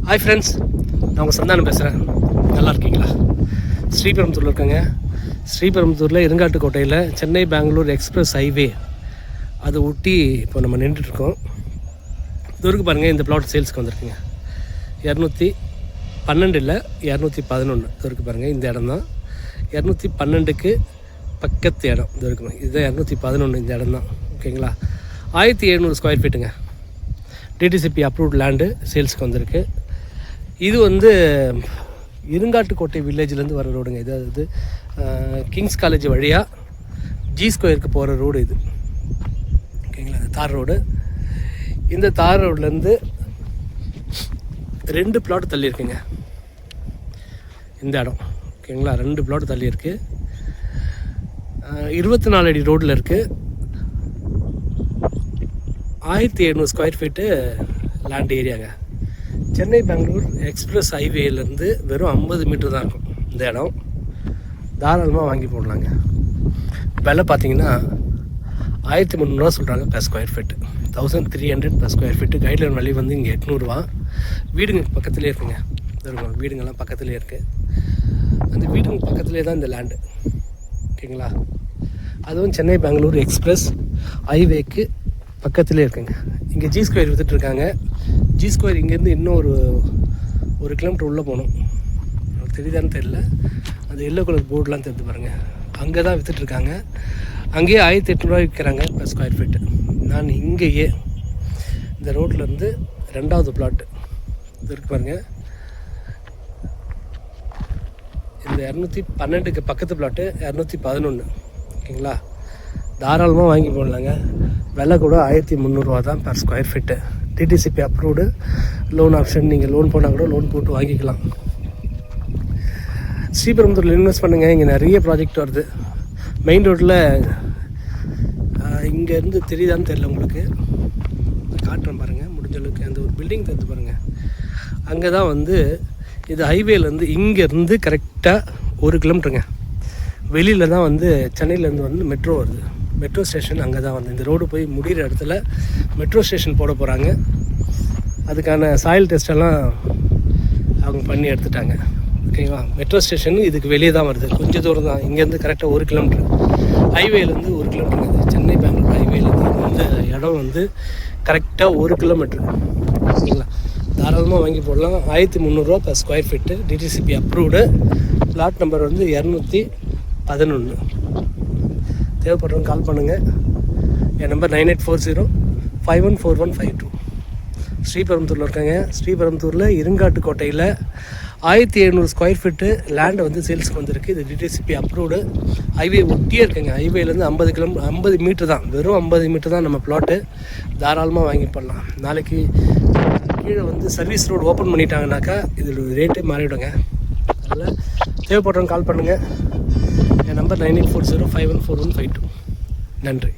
Hi friends, நான் உங்கள் சந்தானம் பேசுகிறேன். நல்லா இருக்கீங்களா? ஸ்ரீபெரும்புத்தூரில் இருக்கேங்க. ஸ்ரீபெரும்புத்தூரில் இருங்காட்டுக்கோட்டையில் சென்னை பெங்களூர் எக்ஸ்பிரஸ் ஹைவே அதை ஒட்டி இப்போ நம்ம நின்றுட்டுருக்கோம். இதுவரைக்கும் பாருங்கள், இந்த பிளாட் சேல்ஸ்க்கு வந்திருக்குங்க. 212 இல்லை 211 இதுவரைக்கும் பாருங்கள். இந்த இடம் தான் 212க்கு பக்கத்து இடம். இது இருக்குங்க, இதுதான் 211 இந்த இடம் தான். ஓகேங்களா? 1700 ஸ்கொயர் ஃபீட்டுங்க. டிடிசிபி அப்ரூவ்ட் லேண்டு சேல்ஸுக்கு வந்திருக்கு. இது வந்து இருங்காட்டுக்கோட்டை வில்லேஜ்லேருந்து வர ரோடுங்க. இது கிங்ஸ் காலேஜ் வழியாக ஜி ஸ்கொயருக்கு போகிற ரோடு இது. ஓகேங்களா? தார் ரோடு. இந்த தார் ரோட்லேருந்து 2 பிளாட் தள்ளி இருக்குங்க இந்த இடம். ஓகேங்களா? 2 பிளாட் தள்ளி இருக்குது. 24 அடி ரோட்டில் இருக்குது. 1700 ஸ்கொயர் ஃபீட்டு லேண்ட் ஏரியாங்க. சென்னை பெங்களூர் எக்ஸ்பிரஸ் ஹைவேலேருந்து வெறும் 50 மீட்டர் தான் இருக்கும் இந்த இடம். தாராளமாக வாங்கி போடலாங்க. விலை பார்த்தீங்கன்னா 1300 சொல்கிறாங்க per square feet. 1300 per square feet. Guideline விலை வந்து இங்கே 800. வீடுங்க பக்கத்துலேயே இருக்குங்க. இருக்கும், வீடுங்கள்லாம் பக்கத்துலேயே இருக்குது. அந்த வீடுங்க பக்கத்துலேயே தான் இந்த லேண்டு. ஓகேங்களா? அதுவும் சென்னை பெங்களூர் எக்ஸ்பிரஸ் ஹைவேக்கு பக்கத்துலேயே இருக்குங்க. இங்கே ஜி ஸ்கொயர் விற்றுட்ருக்காங்க. ஜி ஸ்கொயர் இங்கேருந்து இன்னும் ஒரு கிலோமீட்டர் உள்ளே போகணும். தெரியுதான்னு தெரியல. அந்த எல்லோ கலர் போர்டெலாம் தெரிஞ்சு பாருங்கள். அங்கே தான் விற்றுட்ருக்காங்க. அங்கேயே 1800 விற்கிறாங்க per ஸ்கொயர் ஃபீட்டு. நான் இங்கேயே இந்த ரோட்லேருந்து 2வது பிளாட்டு இது இருக்கு பாருங்கள். இந்த 212க்கு பக்கத்து பிளாட்டு 211. ஓகேங்களா? தாராளமாக வாங்கி போடலாங்க. விலை கூட 1300 தான் per square feet. DTCP approved. Loan option, நீங்கள் லோன் போனால் கூட லோன் போட்டு வாங்கிக்கலாம். ஸ்ரீபெரும்புத்தூரில் இன்வெஸ்ட் பண்ணுங்கள். இங்கே நிறைய ப்ராஜெக்ட் வருது. மெயின் ரோட்டில் இங்கேருந்து தெரியுதான்னு தெரியல உங்களுக்கு, காட்டுறேன் பாருங்கள். முடிஞ்ச அளவுக்கு அந்த ஒரு பில்டிங் தெரிஞ்சு பாருங்கள். அங்கே தான் வந்து இது ஹைவேலேருந்து இங்கேருந்து கரெக்டாக 1 கிலோமீட்டருங்க வெளியில் தான் வந்து சென்னையிலேருந்து வந்து மெட்ரோ வருது. மெட்ரோ ஸ்டேஷன் அங்கே தான் வந்து இந்த ரோடு போய் முடிகிற இடத்துல மெட்ரோ ஸ்டேஷன் போட போகிறாங்க. அதுக்கான சாயில் டெஸ்ட்டெல்லாம் அவங்க பண்ணி எடுத்துட்டாங்க. ஓகேவா? மெட்ரோ ஸ்டேஷன் இதுக்கு வெளியே தான் வருது. கொஞ்சம் தூரம் தான். இங்கேருந்து கரெக்டாக 1 கிலோமீட்டர். ஹைவேலேருந்து 1 கிலோமீட்டர். சென்னை பெங்களூர் ஹைவேலேருந்து இந்த இடம் வந்து கரெக்டாக 1 கிலோமீட்டர். சரிங்களா? தாராளமாக வாங்கி போடலாம். 1300 per square feet. DTCP approved. Plot number வந்து 211. தேவைப்படுறவங்க கால் பண்ணுங்கள். என் நம்பர் 9840514152. ஸ்ரீபெரும்புத்தூரில் இருக்காங்க. ஸ்ரீபெரும்புத்தூரில் இருங்காட்டுக்கோட்டையில் 1700 ஸ்கொயர் ஃபீட்டு லேண்டை வந்து சேல்ஸுக்கு வந்திருக்கு. இது டிடிசிபி அப்ரூவ்டு. ஹைவே ஒட்டியே இருக்குங்க. ஹைவேலேருந்து 50 மீட்டர் தான். வெறும் 50 மீட்டர் தான் நம்ம பிளாட்டு. தாராளமாக வாங்கி போடலாம். நாளைக்கு கீழே வந்து சர்வீஸ் ரோடு ஓப்பன் பண்ணிட்டாங்கனாக்கா இது ரேட்டே மாறிவிடுங்க. அதனால் தேவைப்படுறவங்க கால் பண்ணுங்கள். என் நம்பர் 9840514152. நன்றி.